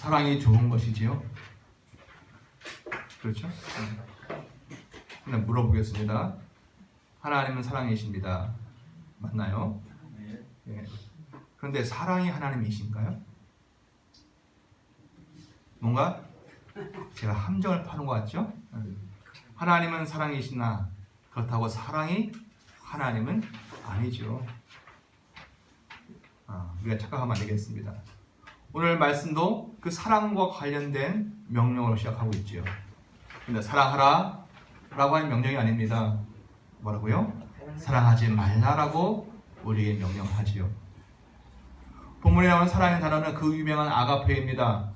사랑이 좋은 것이지요? 그렇죠? 네, 물어보겠습니다. 하나님은 사랑이십니다. 맞나요? 네. 그런데 사랑이 하나님이신가요? 뭔가 제가 함정을 파는 것 같죠? 하나님은 사랑이시나 그렇다고 사랑이 하나님은 아니죠. 우리가 착각하면 안 되겠습니다. 오늘 말씀도 그 사랑과 관련된 명령으로 시작하고 있죠. 근데 사랑하라 라고 하는 명령이 아닙니다. 뭐라고요? 사랑하지 말라라고 우리에게 명령하지요. 본문에 나온 사랑의 단어는 그 유명한 아가페입니다.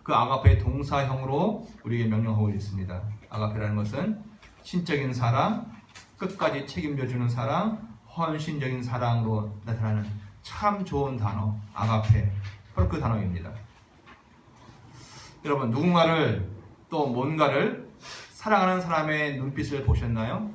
그 아가페의 동사형으로 우리에게 명령하고 있습니다. 아가페라는 것은 신적인 사랑, 끝까지 책임져주는 사랑, 헌신적인 사랑으로 나타나는 참 좋은 단어, 아가페. 바로 그 단어입니다. 여러분, 누군가를 또 뭔가를 사랑하는 사람의 눈빛을 보셨나요?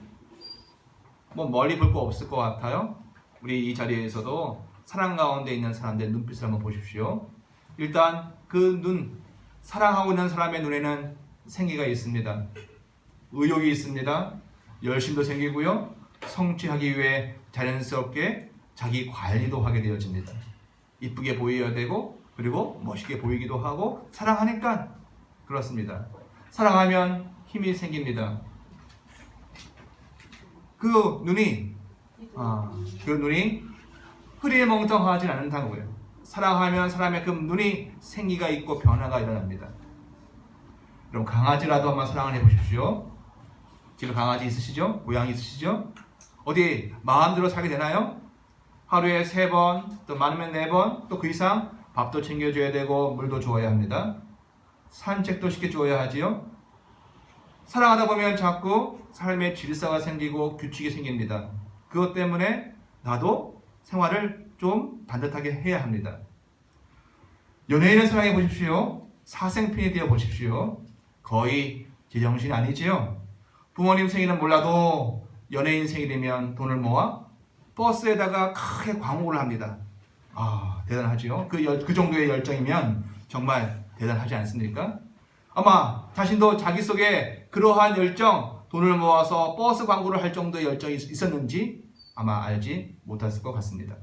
뭐 멀리 볼 거 없을 것 같아요. 우리 이 자리에서도 사랑 가운데 있는 사람들의 눈빛을 한번 보십시오. 일단 그 눈, 사랑하고 있는 사람의 눈에는 생기가 있습니다. 의욕이 있습니다. 열심도 생기고요. 성취하기 위해 자연스럽게 자기 관리도 하게 되어집니다. 이쁘게 보여야 되고 그리고 멋있게 보이기도 하고 사랑하니까 그렇습니다. 사랑하면 힘이 생깁니다. 그 눈이 흐리멍텅하지 않는다고요. 사랑하면 사람의 그 눈이 생기가 있고 변화가 일어납니다. 그럼 강아지라도 한번 사랑을 해보십시오. 집에 강아지 있으시죠? 고양이 있으시죠? 어디 마음대로 살게 되나요? 하루에 3번, 또 많으면 4번, 또 그 이상 밥도 챙겨줘야 되고 물도 주어야 합니다. 산책도 시켜줘야 하지요. 사랑하다 보면 자꾸 삶의 질서가 생기고 규칙이 생깁니다. 그것 때문에 나도 생활을 좀 반듯하게 해야 합니다. 연예인을 사랑해 보십시오. 사생팬이 되어 보십시오. 거의 제정신이 아니지요. 부모님 생일은 몰라도 연예인 생일이면 돈을 모아 버스에다가 크게 광고를 합니다. 대단하지요. 그 정도의 열정이면 정말 대단하지 않습니까? 아마 자신도 자기 속에 그러한 열정, 돈을 모아서 버스 광고를 할 정도의 열정이 있었는지 아마 알지 못했을 것 같습니다.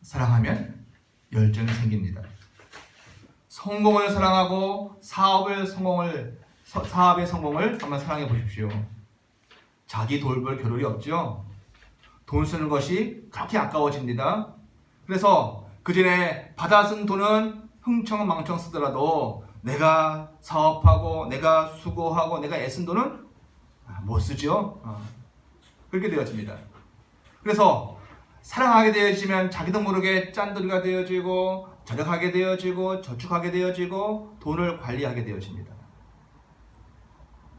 사랑하면 열정이 생깁니다. 성공을 사랑하고 사업의 성공을 한번 사랑해 보십시오. 자기 돌볼 겨를이 없죠. 돈 쓰는 것이 그렇게 아까워집니다. 그래서 그전에 받아 쓴 돈은 흥청망청 쓰더라도 내가 사업하고 내가 수고하고 내가 애쓴 돈은 못 쓰죠. 그렇게 되어집니다. 그래서 사랑하게 되어지면 자기도 모르게 짠돌이가 되어지고 절약하게 되어지고 저축하게 되어지고 돈을 관리하게 되어집니다.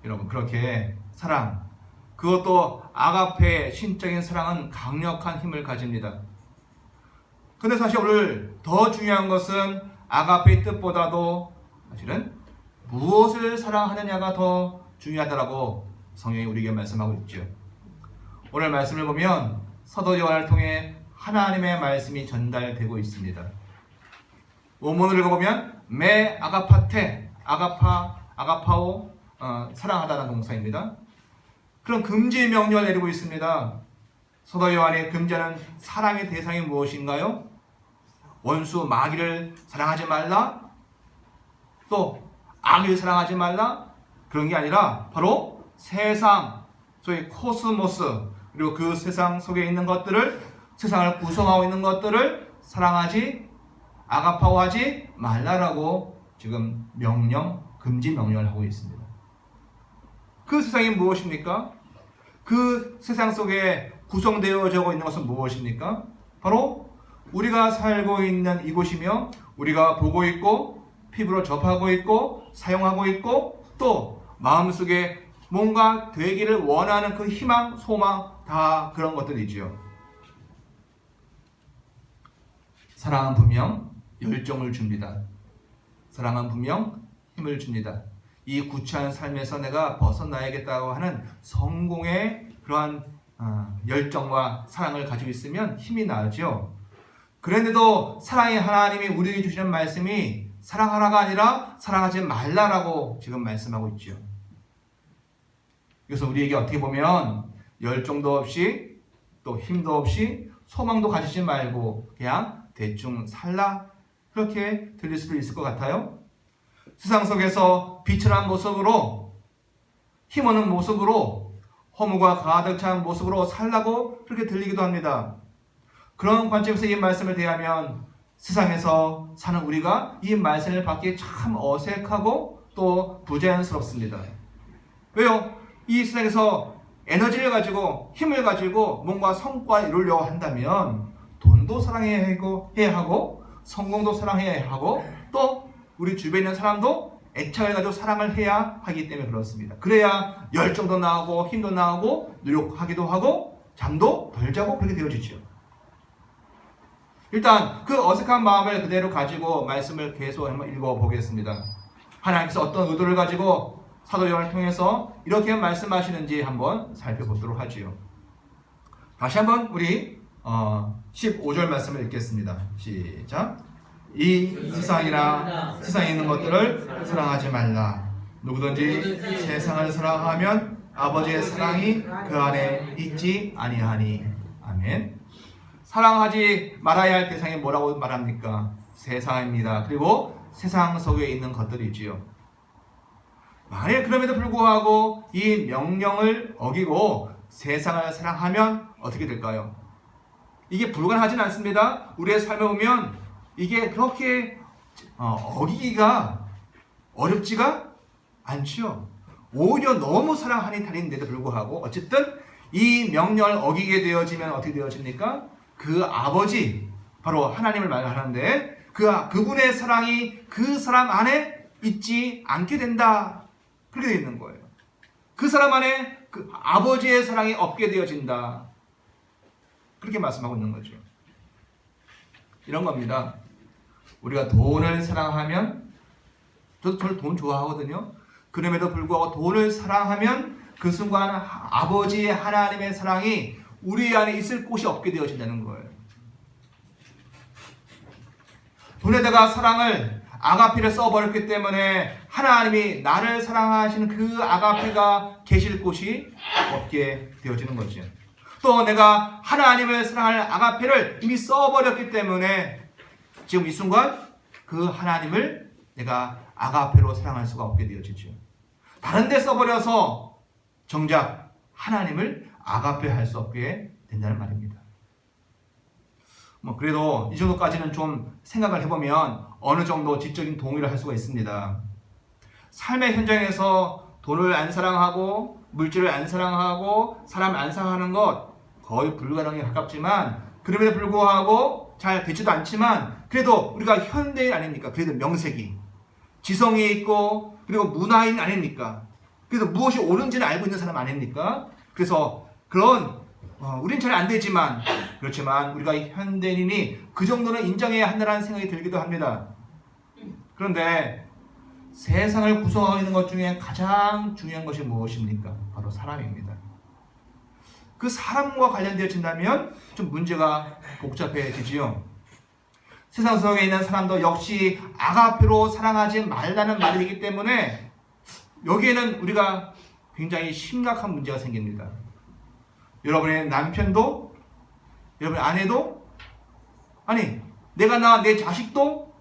여러분, 그렇게 사랑, 그것도 아가페 신적인 사랑은 강력한 힘을 가집니다. 근데 사실 오늘 더 중요한 것은 아가페의 뜻보다도 사실은 무엇을 사랑하느냐가 더 중요하다라고 성경이 우리에게 말씀하고 있죠. 오늘 말씀을 보면 사도 요한을 통해 하나님의 말씀이 전달되고 있습니다. 원문을 읽어보면 메 아가파테, 아가파오, 사랑하다는 동사입니다. 그런 금지 명령을 내리고 있습니다. 사도 요한의 금지하는 사랑의 대상이 무엇인가요? 원수 마귀를 사랑하지 말라? 또 악을 사랑하지 말라? 그런 게 아니라 바로 세상, 소위 코스모스, 그리고 그 세상 속에 있는 것들을, 세상을 구성하고 있는 것들을 사랑하지, 아가파오하지 말라라고 지금 금지 명령을 하고 있습니다. 그 세상이 무엇입니까? 그 세상 속에 구성되어져 있는 것은 무엇입니까? 바로 우리가 살고 있는 이곳이며 우리가 보고 있고 피부로 접하고 있고 사용하고 있고 또 마음속에 뭔가 되기를 원하는 그 희망, 소망 다 그런 것들이지요. 사랑은 분명 열정을 줍니다. 사랑은 분명 힘을 줍니다. 이 구차한 삶에서 내가 벗어나야겠다고 하는 성공의 그러한 열정과 사랑을 가지고 있으면 힘이 나죠. 그런데도 사랑의 하나님이 우리에게 주시는 말씀이 사랑하라가 아니라 사랑하지 말라라고 지금 말씀하고 있죠. 그래서 우리에게 어떻게 보면 열정도 없이 또 힘도 없이 소망도 가지지 말고 그냥 대충 살라, 그렇게 들릴 수도 있을 것 같아요. 세상 속에서 비천한 모습으로, 힘없는 모습으로, 허무가 가득 찬 모습으로 살라고 그렇게 들리기도 합니다. 그런 관점에서 이 말씀을 대하면 세상에서 사는 우리가 이 말씀을 받기에 참 어색하고 또 부자연스럽습니다. 왜요? 이 세상에서 에너지를 가지고 힘을 가지고 뭔가 성과를 이루려고 한다면 돈도 사랑해야 하고 성공도 사랑해야 하고 또 우리 주변에 있는 사람도 애착을 가지고 사랑을 해야 하기 때문에 그렇습니다. 그래야 열정도 나오고 힘도 나오고 노력하기도 하고 잠도 덜 자고 그렇게 되어지죠. 일단 그 어색한 마음을 그대로 가지고 말씀을 계속 한번 읽어보겠습니다. 하나님께서 어떤 의도를 가지고 사도 요한을 통해서 이렇게 말씀하시는지 한번 살펴보도록 하지요. 다시 한번 우리 15절 말씀을 읽겠습니다. 시작. 이 세상이나 세상에 있는 것들을 사랑하지 말라. 누구든지 세상을 사랑하면 아버지의 사랑이 그 안에 있지 아니하니. 아멘. 사랑하지 말아야 할 대상이 뭐라고 말합니까? 세상입니다. 그리고 세상 속에 있는 것들이지요. 만약 그럼에도 불구하고 이 명령을 어기고 세상을 사랑하면 어떻게 될까요? 이게 불가능하진 않습니다. 우리의 삶을 보면 이게 그렇게 어기기가 어렵지가 않지요. 오히려 너무 사랑하는 달인데도 불구하고 어쨌든 이 명령을 어기게 되어지면 어떻게 되어집니까? 그 아버지, 바로 하나님을 말하는데 그분의 사랑이 그 사람 안에 있지 않게 된다. 그렇게 되어 있는 거예요. 그 사람 안에 그 아버지의 사랑이 없게 되어진다. 그렇게 말씀하고 있는 거죠. 이런 겁니다. 우리가 돈을 사랑하면, 저도 돈 좋아하거든요. 그럼에도 불구하고 돈을 사랑하면 그 순간 아버지의 하나님의 사랑이 우리 안에 있을 곳이 없게 되어진다는 거예요. 돈에다가 사랑을 아가페를 써버렸기 때문에 하나님이 나를 사랑하시는 그 아가페가 계실 곳이 없게 되어지는 거죠. 또 내가 하나님을 사랑할 아가페를 이미 써버렸기 때문에 지금 이 순간 그 하나님을 내가 아가페로 사랑할 수가 없게 되어지죠. 다른 데 써버려서 정작 하나님을 아가페 할 수 없게 된다는 말입니다. 그래도 이 정도까지는 좀 생각을 해보면 어느 정도 지적인 동의를 할 수가 있습니다. 삶의 현장에서 돈을 안 사랑하고 물질을 안 사랑하고 사람을 안 사랑하는 것 거의 불가능에 가깝지만 그럼에도 불구하고 잘 되지도 않지만 그래도 우리가 현대인 아닙니까? 그래도 명색이 지성이 있고 그리고 문화인 아닙니까? 그래서 무엇이 옳은지는 알고 있는 사람 아닙니까? 그래서 그런 우린 잘 안 되지만 그렇지만 우리가 현대인이 그 정도는 인정해야 한다는 생각이 들기도 합니다. 그런데 세상을 구성하고 있는 것 중에 가장 중요한 것이 무엇입니까? 바로 사람입니다. 그 사람과 관련되어진다면 좀 문제가 복잡해지지요. 세상 속에 있는 사람도 역시 아가페로 사랑하지 말라는 말이기 때문에 여기에는 우리가 굉장히 심각한 문제가 생깁니다. 여러분의 남편도, 여러분의 아내도, 아니 내가 낳은 내 자식도,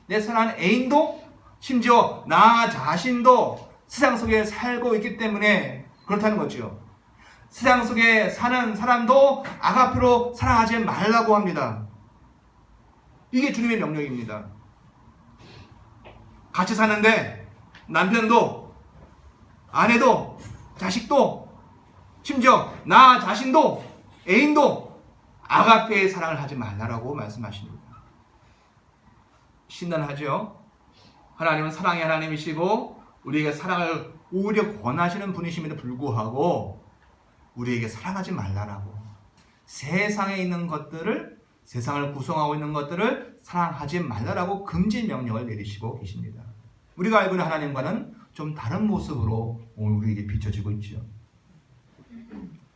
내 사랑하는 애인도, 심지어 나 자신도 세상 속에 살고 있기 때문에 그렇다는 거죠. 세상 속에 사는 사람도 아가페로 사랑하지 말라고 합니다. 이게 주님의 명령입니다. 같이 사는데 남편도, 아내도, 자식도, 심지어 나 자신도, 애인도 아가페의 사랑을 하지 말라고 말씀하십니다. 신난하죠? 하나님은 사랑의 하나님이시고 우리에게 사랑을 오히려 권하시는 분이심에도 불구하고 우리에게 사랑하지 말라라고, 세상에 있는 것들을, 세상을 구성하고 있는 것들을 사랑하지 말라라고 금지 명령을 내리시고 계십니다. 우리가 알고 있는 하나님과는 좀 다른 모습으로 오늘 우리에게 비춰지고 있죠.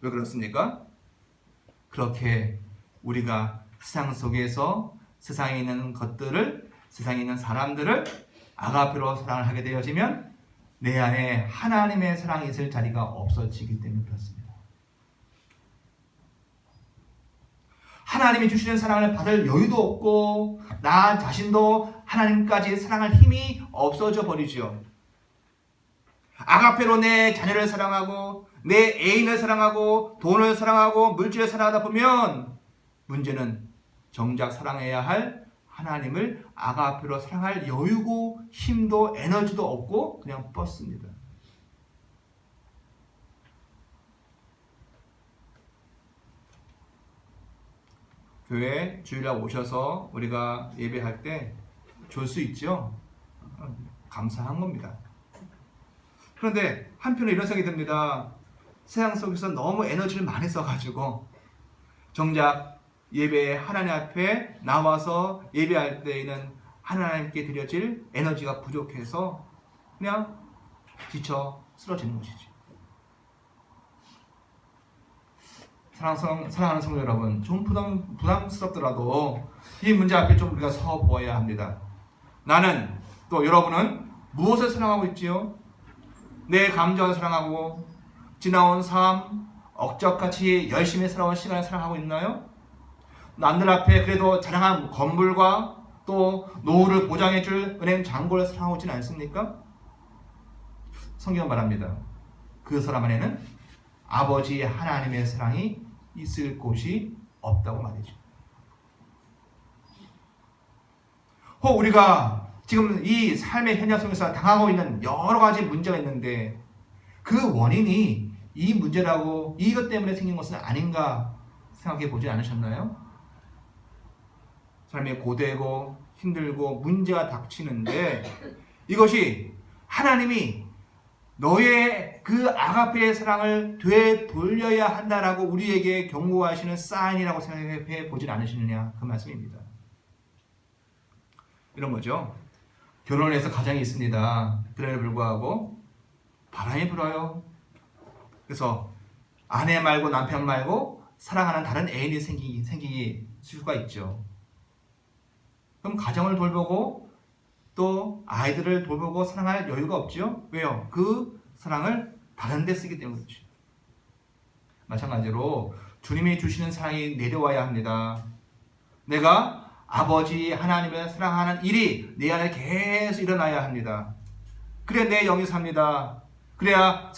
왜 그렇습니까? 그렇게 우리가 세상 속에서 세상에 있는 것들을, 세상에 있는 사람들을 아가페로 사랑을 하게 되어지면 내 안에 하나님의 사랑이 있을 자리가 없어지기 때문에 그렇습니다. 하나님이 주시는 사랑을 받을 여유도 없고 나 자신도 하나님까지 사랑할 힘이 없어져 버리죠. 아가페로 내 자녀를 사랑하고 내 애인을 사랑하고 돈을 사랑하고 물질을 사랑하다 보면 문제는 정작 사랑해야 할 하나님을 아가페로 사랑할 여유고 힘도 에너지도 없고 그냥 뻗습니다. 교회 주일날 오셔서 우리가 예배할 때 줄 수 있죠. 감사한 겁니다. 그런데 한편으로 이런 생각이 듭니다. 세상 속에서 너무 에너지를 많이 써가지고 정작 예배에 하나님 앞에 나와서 예배할 때에는 하나님께 드려질 에너지가 부족해서 그냥 지쳐 쓰러지는 것이지. 사랑하는 성도 여러분, 좀 부담스럽더라도 이 문제 앞에 좀 우리가 서 보아야 합니다. 나는 또 여러분은 무엇을 사랑하고 있지요? 내 감정을 사랑하고 지나온 삶, 억적같이 열심히 살아온 시간을 사랑하고 있나요? 남들 앞에 그래도 자랑한 건물과 또 노후를 보장해줄 은행 잔고를 사랑하고 있지는 않습니까? 성경은 말합니다. 그 사람 안에는 아버지 하나님의 사랑이 있을 곳이 없다고 말이죠. 혹 우리가 지금 이 삶의 현장 속에서 당하고 있는 여러 가지 문제가 있는데 그 원인이 이 문제라고 이것 때문에 생긴 것은 아닌가 생각해 보지 않으셨나요? 삶이 고되고 힘들고 문제가 닥치는데 이것이 하나님이 너의 그 아가페의 사랑을 되돌려야 한다라고 우리에게 경고하시는 사인이라고 생각해 보진 않으시느냐 그 말씀입니다. 이런 거죠. 결혼해서 가정이 있습니다. 그럼에도 불구하고 바람이 불어요. 그래서 아내 말고 남편 말고 사랑하는 다른 애인이 생기기 수가 있죠. 그럼 가정을 돌보고 또 아이들을 돌보고 사랑할 여유가 없죠. 왜요? 그 사랑을 다른 데 쓰기 때문이죠. 마찬가지로 주님이 주시는 사랑이 내려와야 합니다. 내가 아버지 하나님을 사랑하는 일이 내 안에 계속 일어나야 합니다. 그래야 내 영이 삽니다. 그래야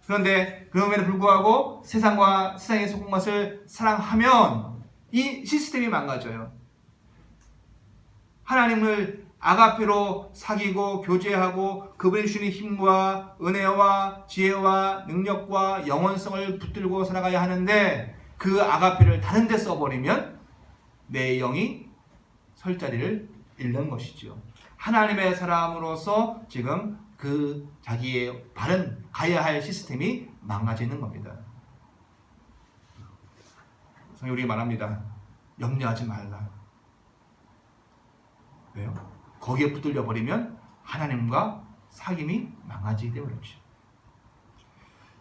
그런데 그럼에도 불구하고 세상과 세상에 속은 것을 사랑하면 이 시스템이 망가져요. 하나님을 아가페로 사귀고 교제하고 그분이 주시는 힘과 은혜와 지혜와 능력과 영원성을 붙들고 살아가야 하는데 그 아가페를 다른 데 써버리면 내 영이 설 자리를 잃는 것이죠. 하나님의 사람으로서 지금 그 자기의 바른 가야 할 시스템이 망가지는 겁니다. 성경이 우리에게 말합니다. 염려하지 말라. 왜요? 거기에 붙들려 버리면 하나님과 사귐이 망가지기 때문이죠.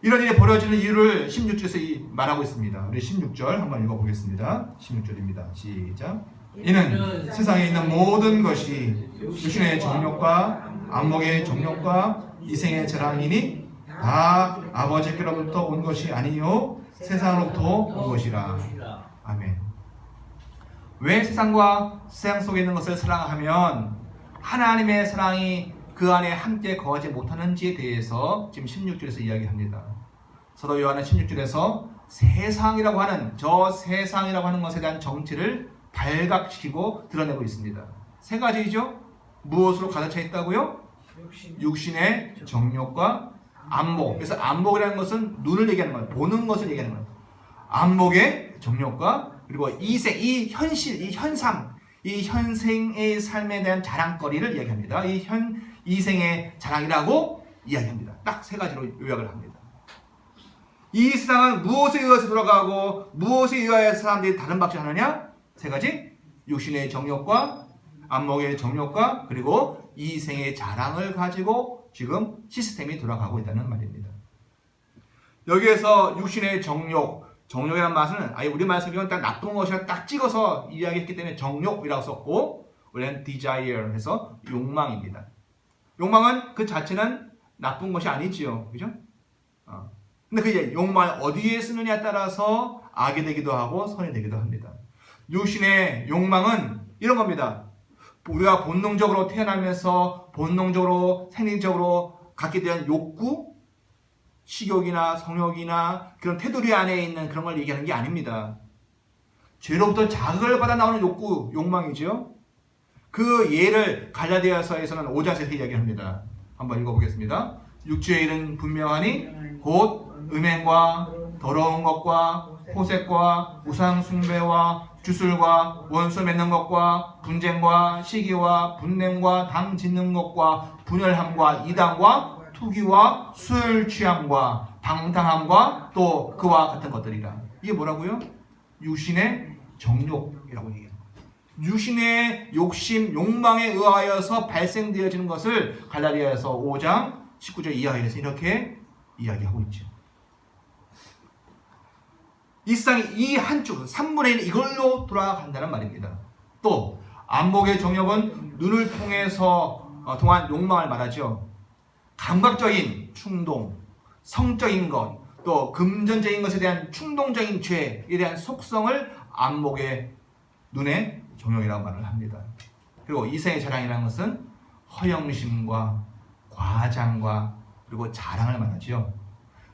이런 일이 벌어지는 이유를 16절에서 말하고 있습니다. 우리 16절 한번 읽어보겠습니다. 16절입니다. 시작. 이는 세상에 있는 모든 것이 육신의 정욕과 안목의 정욕과 이생의 자랑이니 다 아버지께로부터 온 것이 아니요 세상으로부터 온 것이라. 아멘. 왜 세상 속에 있는 것을 사랑하면 하나님의 사랑이 그 안에 함께 거하지 못하는지에 대해서 지금 16절에서 이야기합니다. 사도 요한은 16절에서 세상이라고 하는 것에 대한 정체를 발각시키고 드러내고 있습니다. 세 가지이죠. 무엇으로 가득 차 있다고요? 육신의 정욕과 안목. 그래서 안목이라는 것은 눈을 얘기하는 거예요. 보는 것을 얘기하는 거예요. 안목의 정욕과 그리고 이생, 이 현실, 이 현상, 이 현생의 삶에 대한 자랑거리를 이야기합니다. 이생의 자랑이라고 이야기합니다. 딱 세 가지로 요약을 합니다. 이 세상은 무엇에 의해서 돌아가고 무엇에 의해서 사람들이 다른 박질 하느냐? 세 가지. 육신의 정욕과 안목의 정욕과 그리고 이생의 자랑을 가지고 지금 시스템이 돌아가고 있다는 말입니다. 여기에서 육신의 정욕, 정욕이라는 말은 아예 우리말 성경은 딱 나쁜 것이라 딱 찍어서 이야기했기 때문에 정욕이라고 썼고 원래는 desire 해서 욕망입니다. 욕망은 그 자체는 나쁜 것이 아니지요. 그죠? 근데 그 욕망을 어디에 쓰느냐에 따라서 악이 되기도 하고 선이 되기도 합니다. 육신의 욕망은 이런 겁니다. 우리가 본능적으로 태어나면서 본능적으로 생리적으로 갖게 된 욕구, 식욕이나 성욕이나 그런 테두리 안에 있는 그런 걸 얘기하는 게 아닙니다. 죄로부터 자극을 받아 나오는 욕구, 욕망이죠. 그 예를 갈라디아서에서는 5장에서 이야기합니다. 한번 읽어보겠습니다. 육체의 일은 분명하니 곧 음행과 더러운 것과 호색과 우상 숭배와 주술과 원수 맺는 것과 분쟁과 시기와 분냄과 당 짓는 것과 분열함과 이단과 투기와 술 취함과 방탕함과 또 그와 같은 것들이라. 이게 뭐라고요? 육신의 정욕이라고 얘기해요. 육신의 욕심, 욕망에 의하여서 발생되어지는 것을 갈라디아서 5장 19절 이하에서 이렇게 이야기하고 있죠. 이 세상이 이 한쪽 3분의 1 이걸로 돌아간다는 말입니다. 또 안목의 정욕은 눈을 통해서 통한 욕망을 말하죠. 감각적인 충동, 성적인 것, 또 금전적인 것에 대한 충동적인 죄에 대한 속성을 안목의 눈의 정욕이라고 말을 합니다. 그리고 이생의 자랑이라는 것은 허영심과 과장과 그리고 자랑을 말하죠.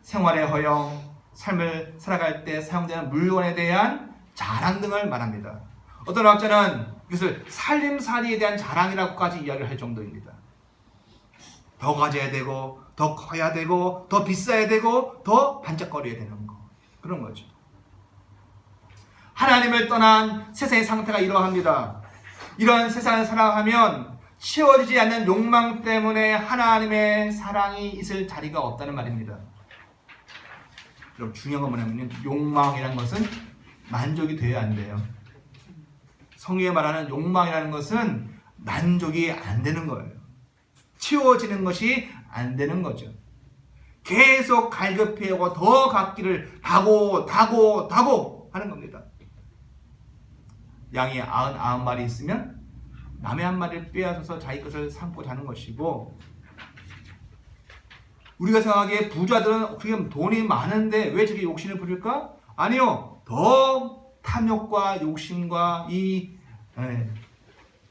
생활의 허영, 삶을 살아갈 때 사용되는 물건에 대한 자랑 등을 말합니다. 어떤 학자는 이것을 살림살이에 대한 자랑이라고까지 이야기를 할 정도입니다. 더 가져야 되고 더 커야 되고 더 비싸야 되고 더 반짝거려야 되는 거, 그런 거죠. 하나님을 떠난 세상의 상태가 이러합니다. 이런 세상을 살아가면 채워지지 않는 욕망 때문에 하나님의 사랑이 있을 자리가 없다는 말입니다. 여러분, 중요한 건 뭐냐면 욕망이라는 것은 만족이 돼야 안 돼요. 성경에 말하는 욕망이라는 것은 만족이 안 되는 거예요. 채워지는 것이 안 되는 거죠. 계속 갈급해오고 더 갖기를 다고 하는 겁니다. 양이 99마리 있으면 남의 한 마리를 빼앗아서 자기 것을 삼고 자는 것이고, 우리가 생각하기에 부자들은 그게 돈이 많은데 왜 저게 욕심을 부릴까? 아니요. 더 탐욕과 욕심과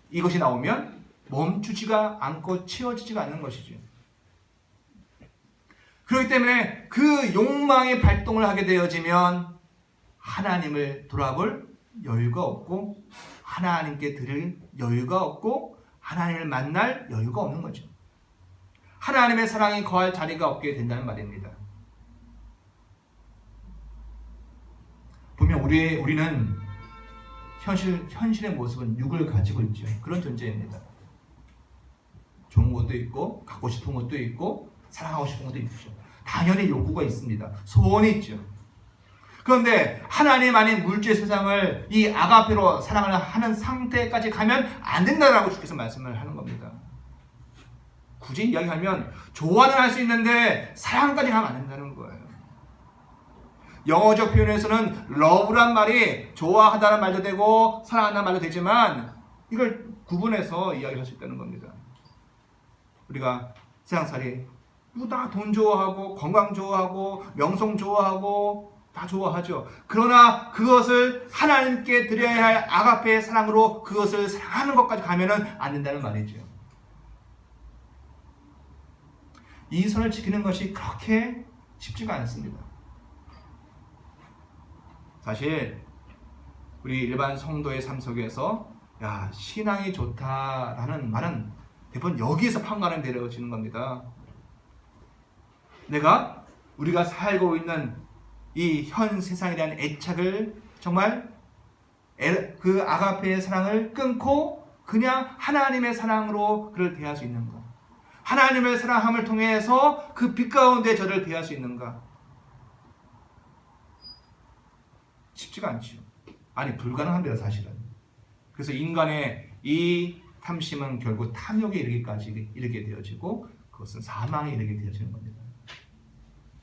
이것이 나오면 멈추지가 않고 채워지지가 않는 것이죠. 그렇기 때문에 그 욕망의 발동을 하게 되어지면 하나님을 돌아볼 여유가 없고 하나님께 드릴 여유가 없고 하나님을 만날 여유가 없는 거죠. 하나님의 사랑이 거할 자리가 없게 된다는 말입니다. 보면 우리는 현실의 모습은 육을 가지고 있죠. 그런 존재입니다. 좋은 것도 있고 갖고 싶은 것도 있고 사랑하고 싶은 것도 있죠. 당연히 욕구가 있습니다. 소원이 있죠. 그런데 하나님 아닌 물질 세상을 이 아가페로 사랑을 하는 상태까지 가면 안 된다라고 주께서 말씀을 하는 겁니다. 굳이 이야기하면 좋아는 할 수 있는데 사랑까지 가면 안 된다는 거예요. 영어적 표현에서는 love란 말이 좋아하다는 말도 되고 사랑한다는 말도 되지만 이걸 구분해서 이야기할 수 있다는 겁니다. 우리가 세상살이 다 돈 좋아하고 건강 좋아하고 명성 좋아하고 다 좋아하죠. 그러나 그것을 하나님께 드려야 할 아가페의 사랑으로 그것을 사랑하는 것까지 가면은 안 된다는 말이죠. 이 선을 지키는 것이 그렇게 쉽지가 않습니다. 사실 우리 일반 성도의 삶 속에서 신앙이 좋다라는 말은 대부분 여기에서 판가름 내려지는 겁니다. 우리가 살고 있는 이 현 세상에 대한 애착을 정말 그 아가페의 사랑을 끊고 그냥 하나님의 사랑으로 그를 대할 수 있는가? 하나님의 사랑함을 통해서 그 빛 가운데 저를 대할 수 있는가? 쉽지가 않죠. 아니, 불가능합니다, 사실은. 그래서 인간의 이 탐심은 결국 탐욕에 이르게 되어지고 그것은 사망에 이르게 되어지는 겁니다.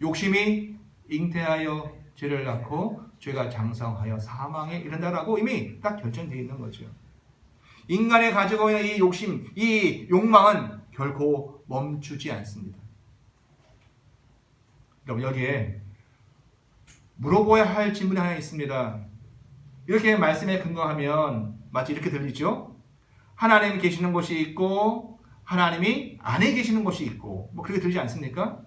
욕심이 잉태하여 죄를 낳고 죄가 장성하여 사망에 이른다라고 이미 딱 결정되어 있는 거죠. 인간이 가지고 있는 이 욕심, 이 욕망은 결코 멈추지 않습니다. 여러분, 여기에 물어보아야 할 질문이 하나 있습니다. 이렇게 말씀에 근거하면 마치 이렇게 들리죠? 하나님이 계시는 곳이 있고 하나님이 안에 계시는 곳이 있고, 뭐 그렇게 들리지 않습니까?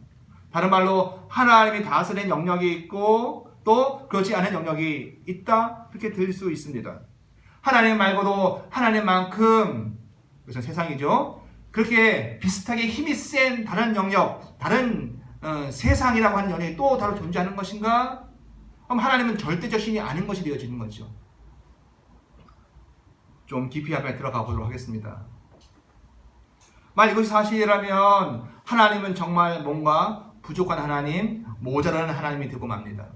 다른 말로 하나님이 다스리는 영역이 있고 또 그렇지 않은 영역이 있다, 그렇게 들릴 수 있습니다. 하나님 말고도 하나님만큼, 그것은 세상이죠, 그렇게 비슷하게 힘이 센 다른 영역, 다른 세상이라고 하는 영역이 또 다른 존재하는 것인가? 그럼 하나님은 절대적 신이 아닌 것이 되어지는 거죠. 좀 깊이 한번 들어가 보도록 하겠습니다. 만약 이것이 사실이라면 하나님은 정말 뭔가 부족한 하나님, 모자라는 하나님이 되고 맙니다.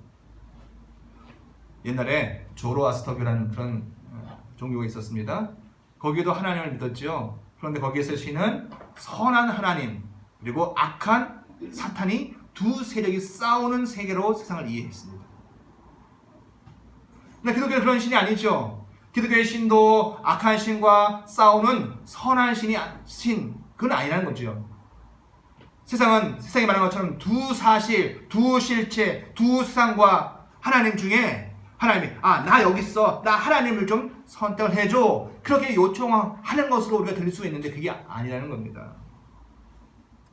옛날에 조로아스터교라는 그런 종교가 있었습니다. 거기에도 하나님을 믿었죠. 그런데 거기에서 신은 선한 하나님 그리고 악한 사탄이 두 세력이 싸우는 세계로 세상을 이해했습니다. 근데 기독교는 그런 신이 아니죠. 기독교의 신도 악한 신과 싸우는 선한 신, 그건 아니라는 거죠. 세상이 말하는 것처럼 두 사실, 두 실체, 두 세상과 하나님 중에 하나님이 나 여기 있어, 나 하나님을 좀 선택을 해줘, 그렇게 요청하는 것으로 우리가 들릴 수 있는데 그게 아니라는 겁니다.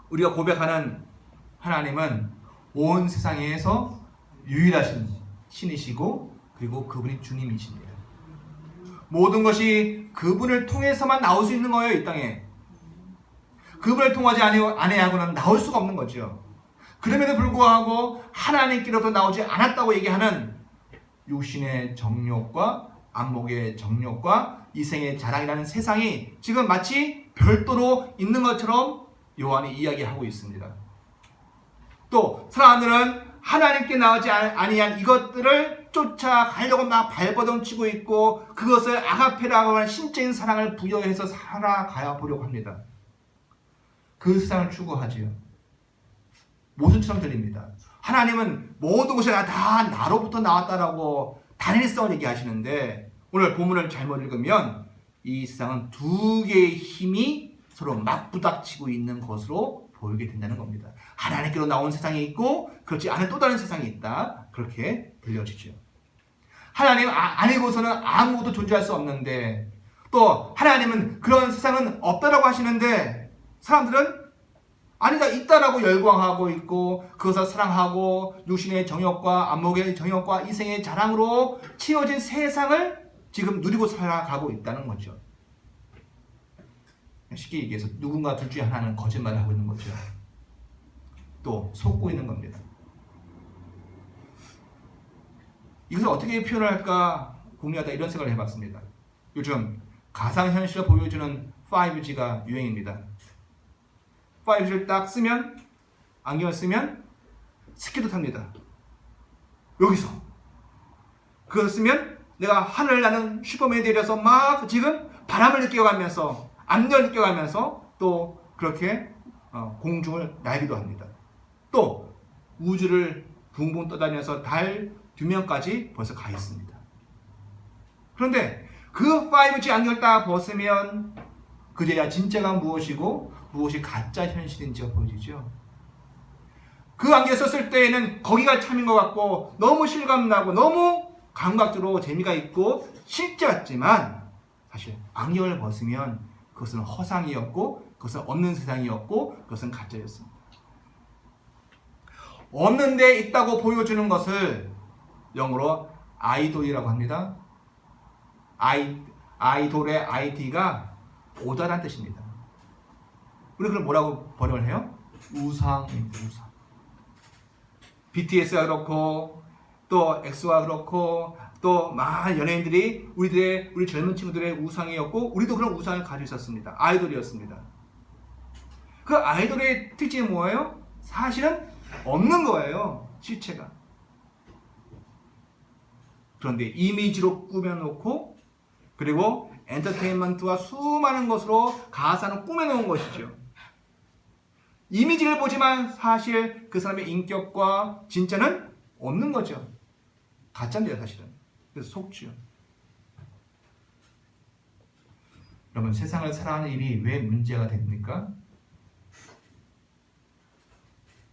우리가 고백하는 하나님은 온 세상에서 유일하신 신이시고 그리고 그분이 주님이십니다. 모든 것이 그분을 통해서만 나올 수 있는 거예요, 이 땅에. 그분을 통하지 아니하고는 나올 수가 없는 거죠. 그럼에도 불구하고 하나님께로부터 나오지 않았다고 얘기하는 육신의 정욕과 안목의 정욕과 이생의 자랑이라는 세상이 지금 마치 별도로 있는 것처럼 요한이 이야기하고 있습니다. 또 사람들은 하나님께 나오지 아니한 이것들을 쫓아가려고 막 발버둥치고 있고 그것을 아가페라고 하는 신적인 사랑을 부여해서 살아가 보려고 합니다. 그 세상을 추구하지요. 모순처럼 들립니다. 하나님은 모든 것이 다 나로부터 나왔다라고 단일성을 얘기하시는데 오늘 본문을 잘못 읽으면 이 세상은 두 개의 힘이 서로 맞부닥치고 있는 것으로 보이게 된다는 겁니다. 하나님께로 나온 세상이 있고 그렇지 않은 또 다른 세상이 있다, 그렇게 들려지죠. 하나님 아니고서는 아무것도 존재할 수 없는데 또 하나님은 그런 세상은 없다라고 하시는데 사람들은 아니다, 있다라고 열광하고 있고 그것을 사랑하고 육신의 정욕과 안목의 정욕과 이생의 자랑으로 채워진 세상을 지금 누리고 살아가고 있다는 거죠. 쉽게 얘기해서 누군가 둘 중에 하나는 거짓말을 하고 있는 거죠. 또 속고 있는 겁니다. 이것을 어떻게 표현을 할까 고민하다 이런 생각을 해봤습니다. 요즘 가상현실을 보여주는 5G가 유행입니다. 5G를 딱 쓰면, 안경을 쓰면 스키도 탑니다. 여기서 그걸 쓰면 내가 하늘을 나는 슈퍼맨이 되려서 막 지금 바람을 느껴가면서 압력을 느껴가면서 또 그렇게 공중을 날기도 합니다. 또 우주를 붕붕 떠다니면서 달 뒷면까지 벌써 가 있습니다. 그런데 그 5G 안경을 딱 벗으면 그제야 진짜가 무엇이고 무엇이 가짜 현실인지가 보여지죠. 그 안경 썼을 때에는 거기가 참인 것 같고 너무 실감나고 너무 감각적으로 재미가 있고 실제 같지만 사실 안경을 벗으면 그것은 허상이었고 그것은 없는 세상이었고 그것은 가짜였습니다. 없는 데 있다고 보여주는 것을 영어로 아이돌이라고 합니다. 아이돌의 ID가 오다란 뜻입니다. 우리 그럼 뭐라고 번역을 해요? 우상입니다. 우상. BTS가 그렇고 또 엑소가 그렇고 또 많은 연예인들이 우리 젊은 친구들의 우상이었고 우리도 그런 우상을 가지고 있었습니다. 아이돌이었습니다. 그 아이돌의 특징이 뭐예요? 사실은 없는 거예요. 실체가. 그런데 이미지로 꾸며놓고 그리고 엔터테인먼트와 수많은 것으로 가사는 꾸며놓은 것이죠. 이미지를 보지만 사실 그 사람의 인격과 진짜는 없는 거죠. 가짜인데요, 사실은. 그래서 속지요. 여러분, 세상을 살아가는 일이 왜 문제가 됩니까?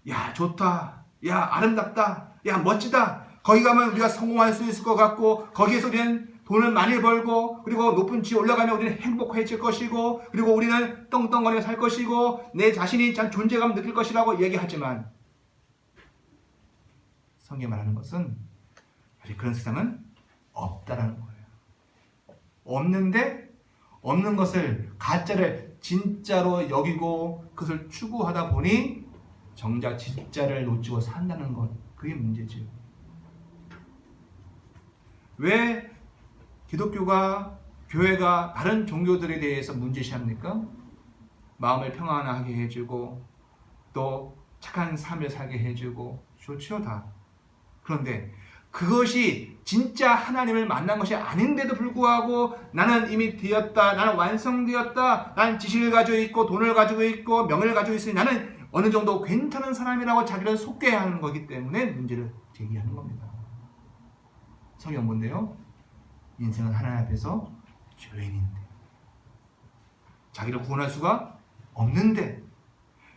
야, 좋다. 야, 아름답다. 야, 멋지다. 거기 가면 우리가 성공할 수 있을 것 같고, 거기에서 우리는 돈을 많이 벌고, 그리고 높은 지에 올라가면 우리는 행복해질 것이고, 그리고 우리는 떵떵거리며 살 것이고, 내 자신이 참 존재감 느낄 것이라고 얘기하지만, 성경이 말하는 것은 사실 그런 세상은 없다라는 거예요. 없는데, 없는 것을, 가짜를 진짜로 여기고 그것을 추구하다 보니 정작 진짜를 놓치고 산다는 것, 그게 문제죠. 왜 기독교가, 교회가 다른 종교들에 대해서 문제시합니까? 마음을 평안하게 해주고 또 착한 삶을 살게 해주고 좋죠, 다. 그런데 그것이 진짜 하나님을 만난 것이 아닌데도 불구하고 나는 이미 되었다, 나는 완성되었다, 나는 지식을 가지고 있고 돈을 가지고 있고 명예를 가지고 있으니 나는 어느 정도 괜찮은 사람이라고 자기를 속개하는 거기 때문에 문제를 제기하는 겁니다. 성경 뭔데요? 인생은 하나님 앞에서 죄인인데, 자기를 구원할 수가 없는데,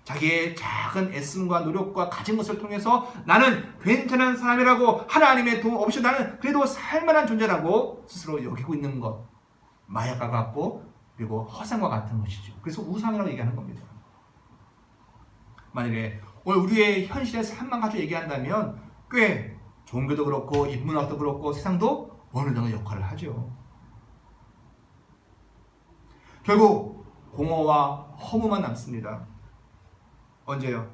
자기의 작은 애씀과 노력과 가진 것을 통해서 나는 괜찮은 사람이라고, 하나님의 도움 없이 나는 그래도 살만한 존재라고 스스로 여기고 있는 것, 마약과 같고 그리고 허상과 같은 것이죠. 그래서 우상이라고 얘기하는 겁니다. 만약에 오늘 우리의 현실의 삶만 가지고 얘기한다면 꽤 종교도 그렇고 인문학도 그렇고 세상도 어느 정도 역할을 하죠. 결국 공허와 허무만 남습니다. 언제요?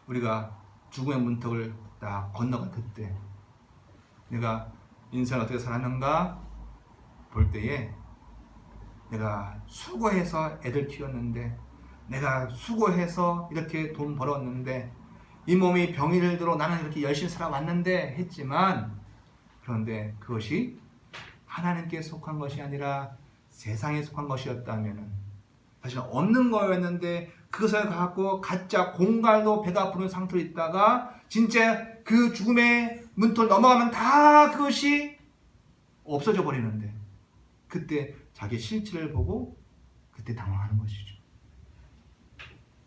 우리가 죽음의 문턱을 딱 건너간 그때, 내가 인생을 어떻게 살았는가 볼 때에 내가 수고해서 애들 키웠는데, 내가 수고해서 이렇게 돈 벌었는데, 이 몸이 병이 들어 나는 이렇게 열심히 살아왔는데 했지만, 그런데 그것이 하나님께 속한 것이 아니라 세상에 속한 것이었다면, 사실 없는 거였는데 그것을 갖고 가짜 공갈로 배가 부른 상태로 있다가 진짜 그 죽음의 문턱을 넘어가면 다 그것이 없어져 버리는데, 그때 자기 실체를 보고 그때 당황하는 것이죠.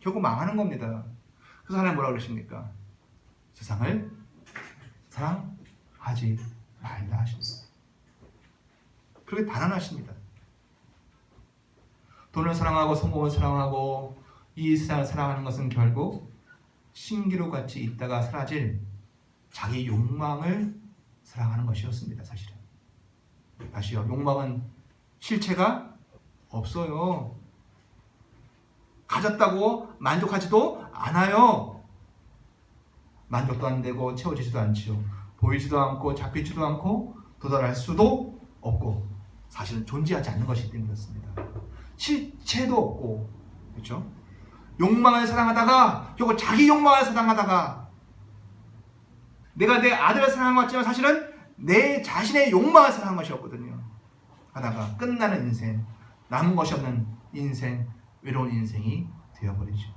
결국 망하는 겁니다. 그래서 하나님 뭐라 그러십니까? 세상을 사랑하지 말라 하십니다. 그렇게 단언하십니다. 돈을 사랑하고 성공을 사랑하고 이 세상을 사랑하는 것은 결국 신기루같이 있다가 사라질 자기 욕망을 사랑하는 것이었습니다. 사실은. 다시요. 욕망은 실체가 없어요. 가졌다고 만족하지도 않아요. 만족도 안 되고 채워지지도 않지요. 보이지도 않고 잡히지도 않고 도달할 수도 없고 사실은 존재하지 않는 것이기 때문에 그렇습니다. 실체도 없고, 그렇죠? 욕망을 사랑하다가 결국 자기 욕망을 사랑하다가 내가 내 아들을 사랑한 것 같지만 사실은 내 자신의 욕망을 사랑한 것이었거든요. 하다가 끝나는 인생, 남은 것이 없는 인생, 외로운 인생이 되어버리죠.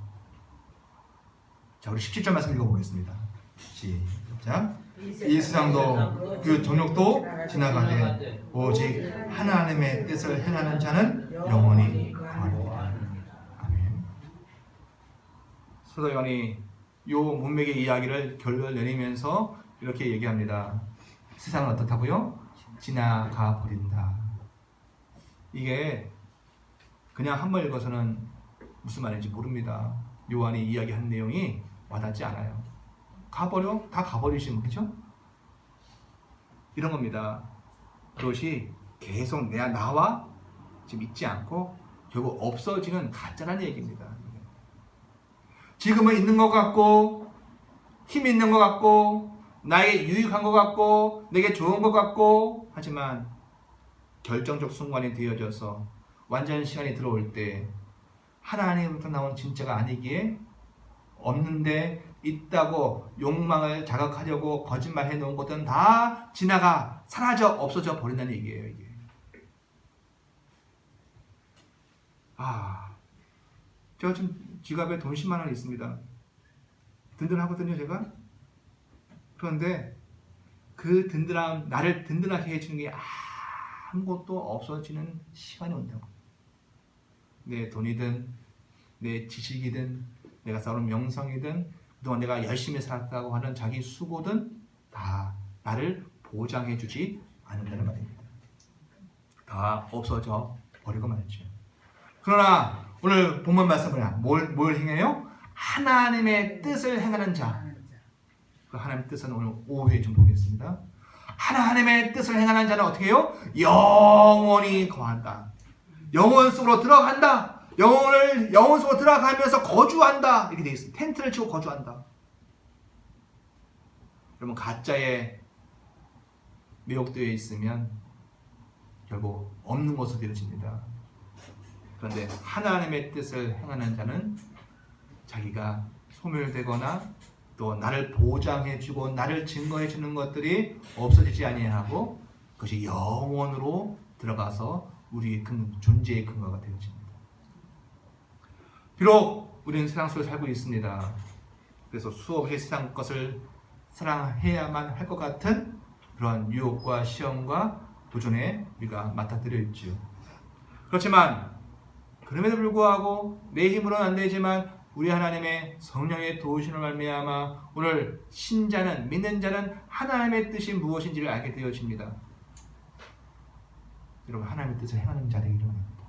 자, 우리 17절 말씀 읽어보겠습니다. 시작. 이 세상도 그 정욕도 지나가되 오직 하나님의 뜻을 행하는 자는 영원히 거하리라. 아멘. 사도 요한이 요 문맥의 이야기를 결론을 내리면서 이렇게 얘기합니다. 세상은 어떻다고요? 지나가 버린다. 이게 그냥 한 번 읽어서는 무슨 말인지 모릅니다. 요한이 이야기한 내용이 와닿지 않아요. 가버려? 다 가버리시면, 그죠? 이런 겁니다. 그것이 계속 나와 지금 있지 않고 결국 없어지는 가짜라는 얘기입니다. 지금은 있는 것 같고 힘이 있는 것 같고 나에게 유익한 것 같고 내게 좋은 것 같고 하지만 결정적 순간이 되어져서 완전 시간이 들어올 때 하나님으로부터 나온 진짜가 아니기에 없는데 있다고 욕망을 자극하려고 거짓말 해놓은 것들은 다 지나가 사라져 없어져 버린다는 얘기예요. 이게. 제가 지금 지갑에 돈 10만 원 있습니다. 든든하거든요, 제가. 그런데 그 든든함, 나를 든든하게 해주는 게 아무것도 없어지는 시간이 온다고. 내 돈이든 내 지식이든 내가 쌓은 명성이든 그동안 내가 열심히 살았다고 하는 자기 수고든 다 나를 보장해주지 않는다는 말입니다. 다 없어져 버리고 말이죠. 그러나 오늘 본문 말씀은 뭘 행해요? 하나님의 뜻을 행하는 자. 그 하나님의 뜻은 오늘 오후에 좀 보겠습니다. 하나님의 뜻을 행하는 자는 어떻게 해요? 영원히 거한다. 영원 속으로 들어간다. 영원 속으로 들어가면서 거주한다. 이렇게 되어 있습니다. 텐트를 치고 거주한다. 여러분 가짜에 매혹되어 있으면 결국 없는 것으로 되어집니다. 그런데 하나님의 뜻을 행하는 자는 자기가 소멸되거나 또 나를 보장해주고 나를 증거해주는 것들이 없어지지 아니하고 그것이 영원으로 들어가서 우리의 존재의 근거가 되어집니다. 비록 우리는 세상 속에 살고 있습니다. 그래서 수없이 세상 것을 사랑해야만 할 것 같은 그런 유혹과 시험과 도전에 우리가 맞닥뜨려 있죠. 그렇지만 그럼에도 불구하고 내 힘으로는 안 되지만 우리 하나님의 성령의 도우심을 말미암아 오늘 신자는 믿는 자는 하나님의 뜻이 무엇인지를 알게 되어집니다. 여러분 하나님의 뜻을 행하는 자 되기를 원합니다.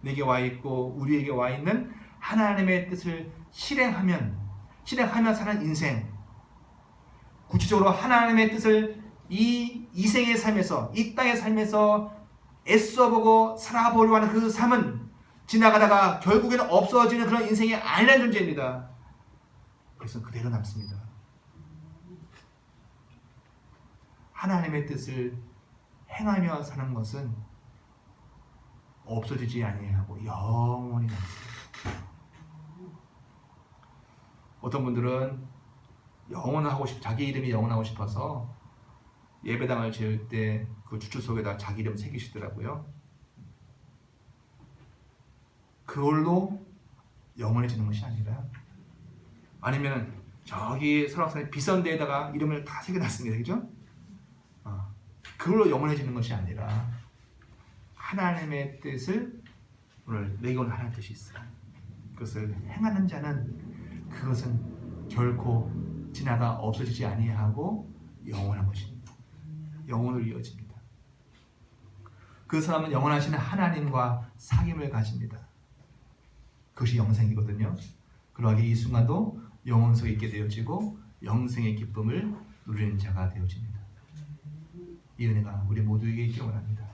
내게 와 있고 우리에게 와 있는 하나님의 뜻을 실행하면 사는 인생, 구체적으로 하나님의 뜻을 이 생의 삶에서 이 땅의 삶에서 애써보고 살아보려고 하는 그 삶은 지나가다가 결국에는 없어지는 그런 인생이 아니라는 존재입니다. 그래서 그대로 남습니다. 하나님의 뜻을 행하며 사는 것은 없어지지 아니하고 영원히 남습니다. 어떤 분들은 영원하고 자기 이름이 영원하고 싶어서 예배당을 지을 때 그 주차석에다 자기 이름 새기시더라고요. 그걸로 영원해지는 것이 아니라 아니면 저기 설악산에 비싼 데에다가 이름을 다 새겨놨습니다. 그죠? 그걸로 영원해지는 것이 아니라 하나님의 뜻을 오늘 내게 오는 하나님의 뜻이 있어요. 그것을 행하는 자는 그것은 결코 지나가 없어지지 아니하고 영원한 것입니다. 영원을 이어집니다. 그 사람은 영원하신 하나님과 사귐을 가집니다. 그것이 영생이거든요. 그러하게 이 순간도 영혼 속에 있게 되어지고 영생의 기쁨을 누리는 자가 되어집니다. 이 은혜가 우리 모두에게 있기를 원합니다.